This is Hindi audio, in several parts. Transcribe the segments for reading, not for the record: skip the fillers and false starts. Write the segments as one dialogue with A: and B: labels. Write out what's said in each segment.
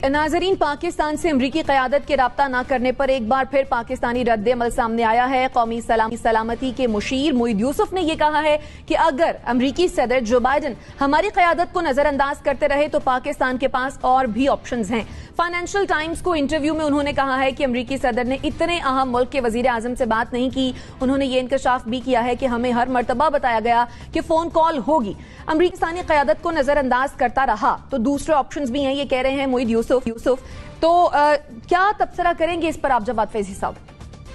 A: नाजरीन, पाकिस्तान से अमरीकी क़यादत के राब्ता न करने पर एक बार फिर पाकिस्तानी रद्द-ए-अमल सामने आया है। कौमी सलामती के मुशीर मोईद यूसुफ ने यह कहा है कि अगर अमरीकी सदर जो बाइडन हमारी क़यादत को नजरअंदाज करते रहे तो पाकिस्तान के पास और भी ऑप्शंस हैं। फाइनेंशियल टाइम्स को इंटरव्यू में उन्होंने कहा है कि अमरीकी सदर ने इतने अहम मुल्क के वजीर आजम से बात नहीं की। उन्होंने ये इंकशाफ भी किया है कि हमें हर मर्तबा बताया गया कि फोन कॉल होगी। अमरीकी क़यादत को नजरअंदाज करता रहा तो दूसरे ऑप्शंस भी हैं, ये कह रहे हैं मोईद यूसुफ। तो क्या तबसरा करेंगे इस पर आप जवाब फैजी साहब?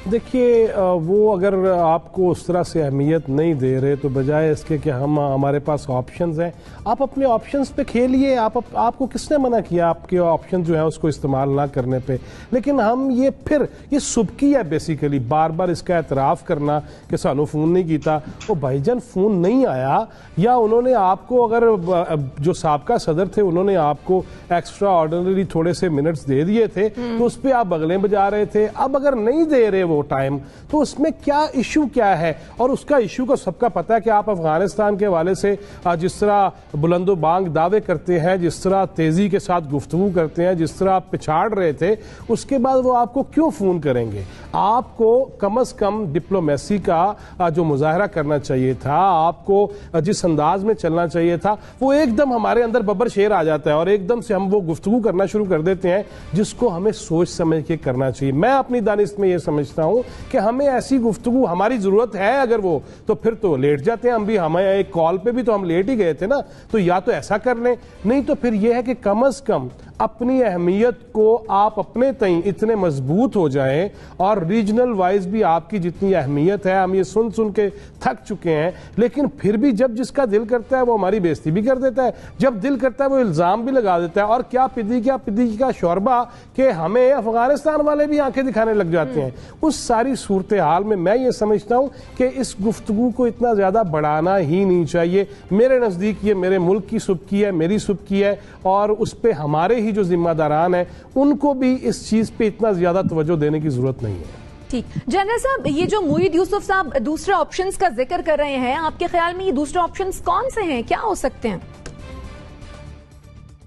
B: देखिए, वो अगर आपको उस तरह से अहमियत नहीं दे रहे तो बजाय इसके कि हमारे पास ऑप्शंस हैं, आप अपने ऑप्शंस पे खेलिए। आपको किसने मना किया आपके ऑप्शन जो है उसको इस्तेमाल ना करने पे? लेकिन हम ये सुबकी है बेसिकली, बार बार इसका एतराफ़ करना कि सानू फ़ोन नहीं किया। वो भाईजान फ़ोन नहीं आया, या उन्होंने आपको, अगर जो साबका सदर थे उन्होंने आपको एक्स्ट्रा ऑर्डिनरी थोड़े से मिनट्स दे दिए थे तो उस पर आप बगलें बजा रहे थे। अब अगर नहीं दे रहे वो टाइम तो उसमें क्या इशू क्या है? और उसका इशू को सबका पता है कि आप अफगानिस्तान के हवाले से जिस तरह बुलंदो बांग दावे करते हैं, जिस तरह तेजी के साथ गुफ्तगू करते हैं, जिस तरह आप पिछाड़ रहे थे, उसके बाद वो आपको क्यों फोन करेंगे? आपको कम से कम डिप्लोमेसी का जो मुजाहरा करना चाहिए था, आपको जिस अंदाज में चलना चाहिए था, वो एकदम हमारे अंदर बब्बर शेर आ जाता है और एकदम से हम वो गुफ्तगू करना शुरू कर देते हैं जिसको हमें सोच समझ के करना चाहिए। मैं अपनी दानिश में ये समझता हूं कि हमें ऐसी गुफ्तगू, हमारी जरूरत है अगर वो, तो फिर तो लेट जाते हैं हम भी। हमें एक कॉल पे भी तो हम लेट ही गए थे ना, तो या तो ऐसा कर लें, नहीं तो फिर यह है कि कम से कम अपनी अहमियत को आप अपने तई इतने मजबूत हो जाएं और रीजनल वाइज भी आपकी जितनी अहमियत है, हम ये सुन सुन के थक चुके हैं। लेकिन फिर भी जब जिसका दिल करता है वो हमारी बेइज्जती भी कर देता है, जब दिल करता है वो इल्जाम भी लगा देता है। और क्या पिद्दी का शोरबा कि हमें अफगानिस्तान वाले भी आंखें दिखाने लग जाते हैं। उस सारी सूरत हाल में मैं ये समझता हूं कि इस गुफ्तगू को इतना ज्यादा बढ़ाना ही नहीं चाहिए। मेरे नजदीक ये मेरे मुल्क की सुबकी है, मेरी सुबकी है, और उस पर हमारे ही जो जिम्मेदारान हैं उनको भी इस चीज पे इतना ज्यादा तवज्जो देने की जरूरत नहीं है।
A: ठीक, जनरल साहब, ये जो मोईद यूसुफ साहब दूसरे ऑप्शंस का जिक्र कर रहे हैं, आपके ख्याल में ये दूसरे ऑप्शंस कौन से हैं, क्या हो सकते हैं?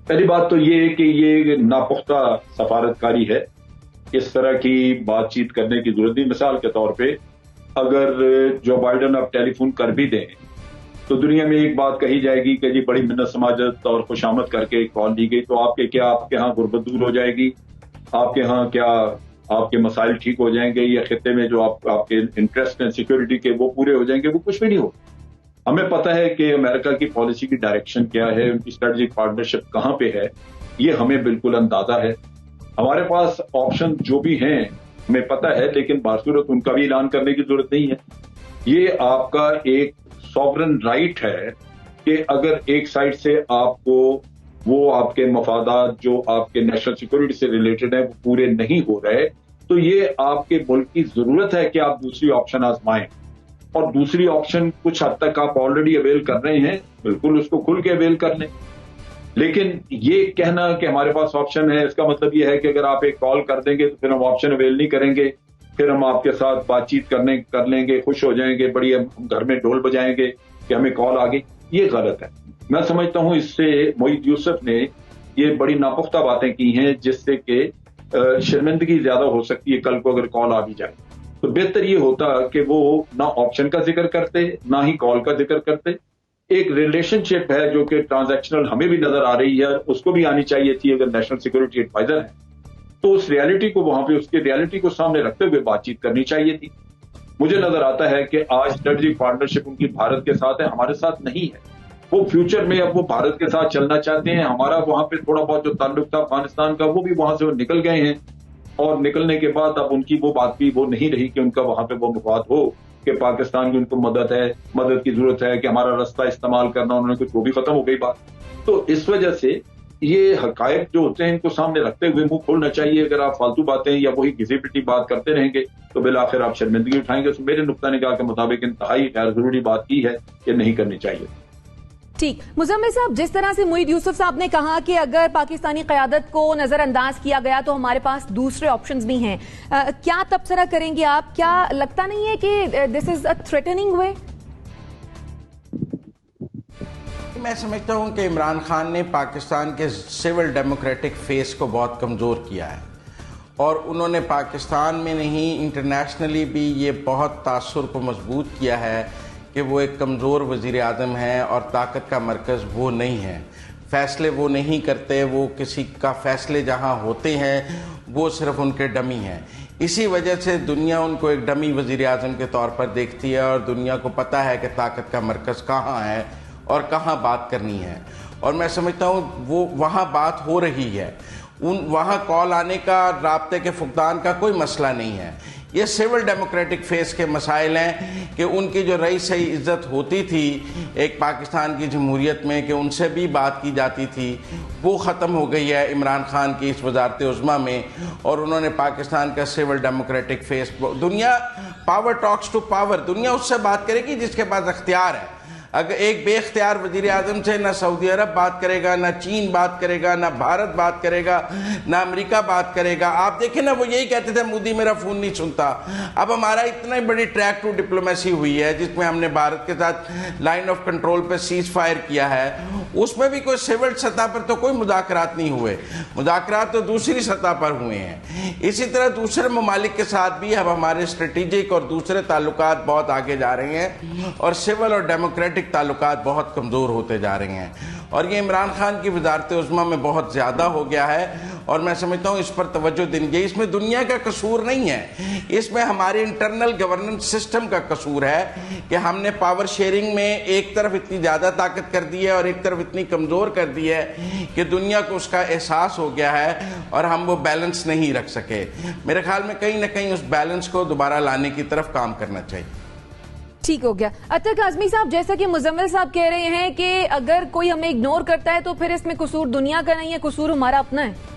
C: पहली बात तो ये है कि ये नापुख्ता सफारतकारी है, इस तरह की बातचीत करने की जरूरत नहीं। मिसाल के तौर पे अगर जो बाइडन अब टेलीफोन कर भी दें तो दुनिया में एक बात कही जाएगी कि जी बड़ी मिन्नत समाजत और खुशामद करके कॉल दी गई, तो आपके यहाँ गुर्बत दूर हो जाएगी, आपके यहाँ क्या आपके मसाइल ठीक हो जाएंगे, या खित्ते में जो आपके इंटरेस्ट हैं सिक्योरिटी के वो पूरे हो जाएंगे? वो कुछ भी नहीं हो। हमें पता है कि अमेरिका की पॉलिसी की डायरेक्शन क्या है, उनकी स्ट्रेटेजिक पार्टनरशिप कहां पे है, ये हमें बिल्कुल अंदाजा है। हमारे पास ऑप्शन जो भी हैं हमें पता है, लेकिन बासूरत उनका भी ऐलान करने की जरूरत नहीं है। ये आपका एक सॉवरन राइट है कि अगर एक साइड से आपको वो आपके मफादात जो आपके नेशनल सिक्योरिटी से रिलेटेड है वो पूरे नहीं हो रहे, तो ये आपके मुल्क की जरूरत है कि आप दूसरी ऑप्शन आजमाएं। और दूसरी ऑप्शन कुछ हद तक आप ऑलरेडी अवेल कर रहे हैं, बिल्कुल उसको खुल के अवेल कर लें। लेकिन ये कहना कि हमारे पास ऑप्शन है, इसका मतलब ये है कि अगर आप एक कॉल कर देंगे तो फिर हम ऑप्शन अवेल नहीं करेंगे, फिर हम आपके साथ बातचीत कर लेंगे, खुश हो जाएंगे, बड़ी हम घर में ढोल बजाएंगे कि हमें कॉल आ गई। ये गलत है। मैं समझता हूं इससे मोईद यूसुफ ने ये बड़ी नापुख्ता बातें की हैं जिससे कि शर्मिंदगी ज्यादा हो सकती है कल को अगर कॉल आ भी जाए। तो बेहतर ये होता कि वो ना ऑप्शन का जिक्र करते, ना ही कॉल का जिक्र करते। एक रिलेशनशिप है जो कि ट्रांजैक्शनल हमें भी नजर आ रही है, उसको भी आनी चाहिए थी अगर नेशनल सिक्योरिटी एडवाइजर है, तो उस रियलिटी को वहां पे उसके रियलिटी को सामने रखते हुए बातचीत करनी चाहिए थी। मुझे नजर आता है कि आज स्ट्रेटेजिक पार्टनरशिप उनकी भारत के साथ है, हमारे साथ नहीं है। वो फ्यूचर में अब वो भारत के साथ चलना चाहते हैं। हमारा वहां पे थोड़ा बहुत जो ताल्लुक था अफगानिस्तान का वो भी वहां से वो निकल गए हैं, और निकलने के बाद अब उनकी वो बात भी वो नहीं रही कि उनका वहां पे वो मफाद हो कि पाकिस्तान की उनको मदद की जरूरत है कि हमारा रास्ता इस्तेमाल करना, उन्होंने कुछ वो भी खत्म हो गई बात। तो इस वजह से ये हकायक जो होते हैं इनको सामने रखते हुए मुंह खोलना चाहिए। अगर आप फालतू बातें या वही घिसी पिटी बात करते रहेंगे तो बिल आखिर आप शर्मिंदगी उठाएंगे। तो मेरे नुक्ता निगाह के मुताबिक इंतहाई गैर जरूरी बात की है, ये नहीं करनी चाहिए।
A: ठीक, मुजम्मिल साहब, जिस तरह से मोईद यूसुफ साहब ने कहा कि अगर पाकिस्तानी क़यादत को नजरअंदाज किया गया तो हमारे पास दूसरे ऑप्शंस भी हैं, क्या तबसरा करेंगे आप? क्या लगता नहीं है कि दिस इज अ थ्रेटनिंग वे?
D: मैं समझता हूँ कि इमरान खान ने पाकिस्तान के सिविल डेमोक्रेटिक फेस को बहुत कमज़ोर किया है और उन्होंने पाकिस्तान में नहीं इंटरनेशनली भी ये बहुत तासुर को मजबूत किया है कि वो एक कमज़ोर वज़ीर आज़म है और ताकत का मरकज़ वो नहीं है, फ़ैसले वो नहीं करते, वो किसी का फ़ैसले जहाँ होते हैं वो सिर्फ उनके डमी हैं। इसी वजह से दुनिया उनको एक डमी वज़ीर आज़म के तौर पर देखती है और दुनिया को पता है कि ताकत का मरकज़ कहाँ है और कहाँ बात करनी है। और मैं समझता हूँ वो वहाँ बात हो रही है, वहाँ कॉल आने का, राब्ते के फुकदान का कोई मसला नहीं है। ये सिविल डेमोक्रेटिक फेस के मसाइल हैं कि उनकी जो रई सही इज़्ज़त होती थी एक पाकिस्तान की जमहूरियत में कि उनसे भी बात की जाती थी, वो ख़त्म हो गई है इमरान खान की इस वज़ारत उज़्मा में। और उन्होंने पाकिस्तान का सिविल डेमोक्रेटिक फेस, दुनिया पावर टॉक्स टू पावर, दुनिया उससे बात करेगी जिसके पास अख्तियार है। अगर एक बेख्तियार वज़ीर आज़म से ना सऊदी अरब बात करेगा, ना चीन बात करेगा, ना भारत बात करेगा, ना अमेरिका बात करेगा। आप देखें ना, वो यही कहते थे मोदी मेरा फ़ोन नहीं सुनता। अब हमारा इतना ही बड़ी ट्रैक टू डिप्लोमेसी हुई है जिसमें हमने भारत के साथ लाइन ऑफ कंट्रोल पर सीज़ फायर किया है, उसमें भी कोई सिविल सतह पर तो कोई मुज़ाकरात नहीं हुए, मुज़ाकरात तो दूसरी सतह पर हुए हैं। इसी तरह दूसरे ममालिक के साथ भी अब हमारे स्ट्रेटेजिक और दूसरे ताल्लुकात बहुत आगे जा रहे हैं और सिविल और डेमोक्रेटिक ताल्लुकात बहुत कमज़ोर होते जा रहे हैं। और ये इमरान खान की वज़ारत उज़्मा में बहुत ज़्यादा हो गया है और मैं समझता हूँ इस पर तवज्जो देनी चाहिए। इसमें दुनिया का कसूर नहीं है, इसमें हमारे इंटरनल गवर्नेंस सिस्टम का कसूर है कि हमने पावर शेयरिंग में एक तरफ इतनी ज़्यादा ताकत कर दी है और एक तरफ इतनी कमज़ोर कर दी है कि दुनिया को उसका एहसास हो गया है और हम वो बैलेंस नहीं रख सके। मेरे ख्याल में कहीं ना कहीं उस बैलेंस को दोबारा लाने की तरफ काम करना चाहिए।
A: ठीक हो गया। अतर काज़मी साहब, जैसा कि मुजम्मिल साहब कह रहे हैं कि अगर कोई हमें इग्नोर करता है तो फिर इसमें कसूर दुनिया का नहीं है, कसूर हमारा अपना है।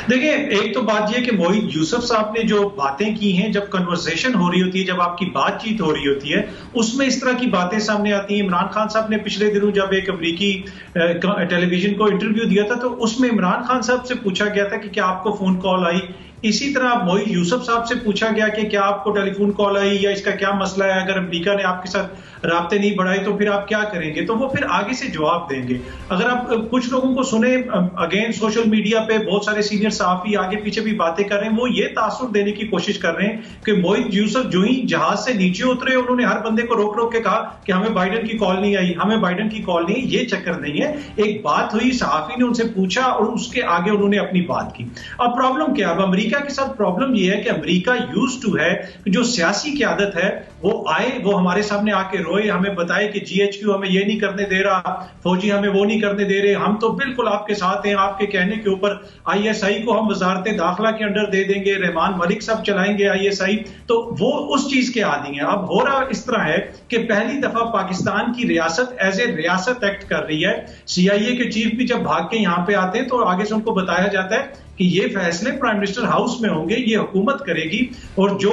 E: देखिए, एक तो बात यह कि मोहित यूसुफ साहब ने जो बातें की हैं, जब कन्वर्सेशन हो रही होती है, जब आपकी बातचीत हो रही होती है, उसमें इस तरह की बातें सामने आती हैं। इमरान खान साहब ने पिछले दिनों जब एक अमेरिकी टेलीविजन को इंटरव्यू दिया था तो उसमें इमरान खान साहब से पूछा गया था कि क्या आपको फोन कॉल आई। इसी तरह मोहित यूसुफ साहब से पूछा गया कि क्या आपको टेलीफोन कॉल आई या इसका क्या मसला है, अगर अमेरिका ने आपके साथ राब्ते नहीं बढ़ाए तो फिर आप क्या करेंगे, तो वो फिर आगे से जवाब देंगे। अगर आप कुछ लोगों को सुने, अगेन सोशल मीडिया पे बहुत सारे सीनियर सहाफी आगे पीछे भी बातें कर रहे हैं, वो ये तासुर देने की कोशिश कर रहे हैं कि मोहित यूसुफ जो ही जहाज से नीचे उतरे उन्होंने हर बंदे को रोक रोक के कहा कि हमें बाइडन की कॉल नहीं आई, हमें बाइडन की कॉल नहीं। ये चक्कर नहीं है, एक बात हुई, सहाफी ने उनसे पूछा और उसके आगे उन्होंने अपनी बात की। अब प्रॉब्लम क्या है, अब अमेरिका के साथ प्रॉब्लम यह है कि अमेरिका यूज्ड टू है, जो सियासी क़यादत है वो आए, वो हमारे सामने आके रोए, हमें बताए कि GHQ हमें ये नहीं करने दे रहा, फौजी हमें वो नहीं करने दे रहे, हम तो बिल्कुल आपके साथ हैं, आपके कहने के ऊपर ISI को हम वजारत दाखिला के अंडर दे देंगे, रहमान मलिक साहब चलाएंगे ISI। तो वो उस चीज के आदी हैं। अब हो रहा इस तरह है कि पहली दफा पाकिस्तान की रियासत एज ए रियासत एक्ट कर रही है। CIA के चीफ भी जब भाग के यहां पे आते हैं तो आगे से उनको बताया जाता है कि ये फैसले प्राइम मिनिस्टर हाउस में होंगे, ये हुकूमत करेगी। और जो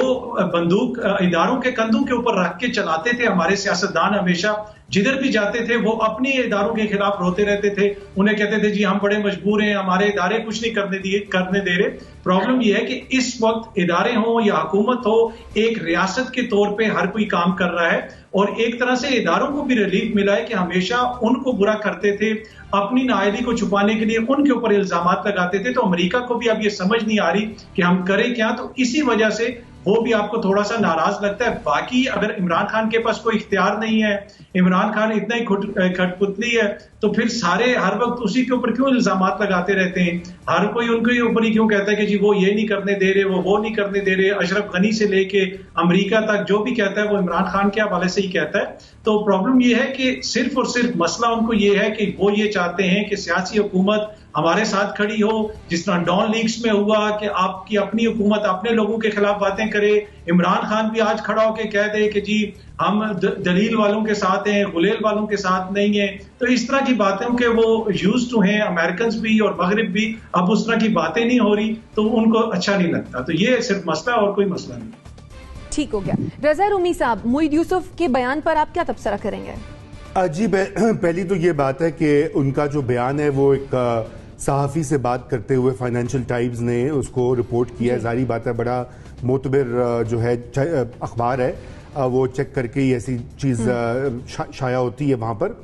E: बंदूक इदारों के कंधों के ऊपर रख के चलाते थे हमारे सियासतदान, हमेशा जिधर भी जाते थे वो अपने इदारों के खिलाफ रोते रहते थे, उन्हें कहते थे जी हम बड़े मजबूर हैं, हमारे इदारे कुछ नहीं करने दे रहे। प्रॉब्लम यह है कि इस वक्त इदारे हो या हुकूमत हो, एक रियासत के तौर पे हर कोई काम कर रहा है और एक तरह से इदारों को भी रिलीफ मिला है कि हमेशा उनको बुरा करते थे, अपनी नाअहली को छुपाने के लिए उनके ऊपर इल्जामात लगाते थे। तो अमेरिका को भी अब ये समझ नहीं आ रही कि हम करें क्या, तो इसी वजह से वो भी आपको थोड़ा सा नाराज लगता है। बाकी अगर इमरान खान के पास कोई इख्तियार नहीं है, इमरान खान इतना ही खटपुतली है, तो फिर सारे हर वक्त उसी के ऊपर क्यों इल्जामात लगाते रहते हैं? हर कोई उनके ऊपर ही क्यों कहता है कि जी वो ये नहीं करने दे रहे, वो नहीं करने दे रहे। अशरफ गनी से लेके अमेरिका तक जो भी कहता है वो इमरान खान के हवाले से ही कहता है। तो प्रॉब्लम ये है कि सिर्फ और सिर्फ मसला उनको ये है कि वो ये चाहते हैं कि सियासी हुकूमत हमारे साथ खड़ी हो, जिस तरह डॉन लीग्स में हुआ कि आपकी अपनी हुकूमत अपने लोगों के खिलाफ बातें करे। इमरान खान भी आज खड़ा होकर कह दे कि जी हम दलील वालों के साथ हैं, गुलेल वालों के साथ नहीं है। तो इस तरह की बातों के वो यूज्ड टू हैं, अमेरिकन भी और मगरिब भी। अब उस तरह की बातें नहीं हो रही तो उनको अच्छा नहीं लगता। तो ये सिर्फ मसला और कोई मसला नहीं।
A: ठीक हो गया। रज़ा रूमी साहब, मोहित यूसुफ के बयान पर आप क्या तबसरा करेंगे?
F: जी, पहली तो ये बात है कि उनका जो बयान है वो एक सहाफ़ी से बात करते हुए फाइनेंशियल टाइम्स ने उसको रिपोर्ट किया है। जारी बात है, बड़ा मोतबर जो है अखबार है, वो चेक करके ही ऐसी चीज़ शाया होती है वहाँ पर।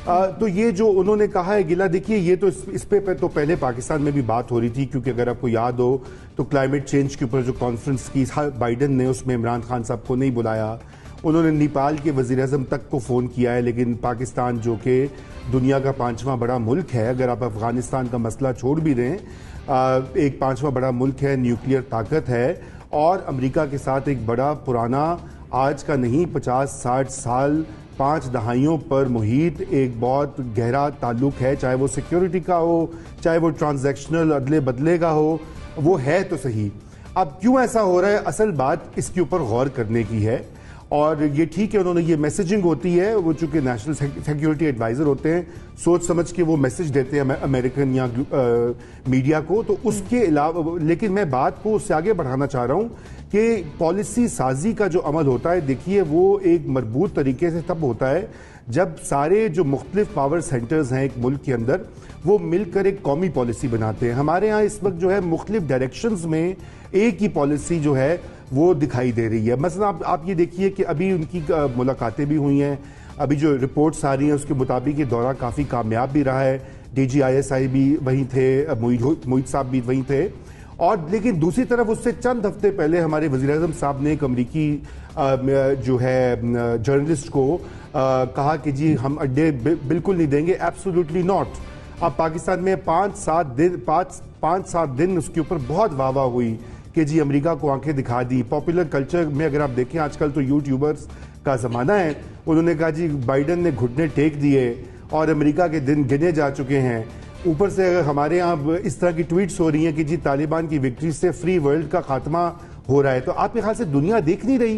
F: तो ये जो उन्होंने कहा है गिला, देखिए ये तो इस पे तो पहले पाकिस्तान में भी बात हो रही थी, क्योंकि अगर आपको याद हो तो क्लाइमेट चेंज के ऊपर जो कॉन्फ्रेंस की बाइडन ने, उसमें इमरान खान साहब को नहीं बुलाया। उन्होंने नेपाल के वज़ीर-ए-आज़म तक को फ़ोन किया है, लेकिन पाकिस्तान जो कि दुनिया का 5वां बड़ा मुल्क है, अगर आप अफगानिस्तान का मसला छोड़ भी दें, एक 5वां बड़ा मुल्क है, न्यूक्लियर ताकत है और अमेरिका के साथ एक बड़ा पुराना, आज का नहीं 50-60 साल 5 दहाइयों पर मुहित एक बहुत गहरा ताल्लुक है, चाहे वो सिक्योरिटी का हो, चाहे वो ट्रांजैक्शनल अदले बदले का हो, वो है तो सही। अब क्यों ऐसा हो रहा है, असल बात इसके ऊपर गौर करने की है। और ये ठीक है, उन्होंने ये मैसेजिंग होती है, वो चूंकि नेशनल सिक्योरिटी एडवाइजर होते हैं, सोच समझ के वो मैसेज देते हैं अमेरिकन या मीडिया को, तो उसके अलावा, लेकिन मैं बात को उससे आगे बढ़ाना चाह रहा हूँ कि पॉलिसी साजी का जो अमल होता है, देखिए वो एक मजबूत तरीके से तब होता है जब सारे जो मुख्तलिफ पावर सेंटर्स हैं एक मुल्क के अंदर, वो मिलकर एक कौमी पॉलिसी बनाते हैं। हमारे यहाँ इस वक्त जो है मुख्तलिफ डायरेक्शंस में एक ही पॉलिसी जो है वो दिखाई दे रही है। मसलन आप ये देखिए कि अभी उनकी मुलाकातें भी हुई हैं, अभी जो रिपोर्ट्स आ रही हैं उसके मुताबिक ये दौरा काफ़ी कामयाब भी रहा है, DGISI भी वहीं थे, मोहित साहब भी वहीं थे। और लेकिन दूसरी तरफ उससे चंद हफ्ते पहले हमारे वज़ीर-ए-आज़म साहब ने एक अमरीकी जो है जर्नलिस्ट को कहा कि जी हम अड्डे बिल्कुल नहीं देंगे, एब्सोल्युटली नॉट। अब पाकिस्तान में 5-7 दिन उसके ऊपर बहुत वाहवाह हुई कि जी अमेरिका को आंखें दिखा दी। पॉपुलर कल्चर में अगर आप देखें, आजकल तो यूट्यूबर्स का ज़माना है, उन्होंने कहा जी बाइडन ने घुटने टेक दिए और अमेरिका के दिन गिने जा चुके हैं। ऊपर से अगर हमारे यहाँ इस तरह की ट्वीट्स हो रही हैं कि जी तालिबान की विक्ट्री से फ्री वर्ल्ड का खात्मा हो रहा है, तो आपके ख्याल से दुनिया देख नहीं रही?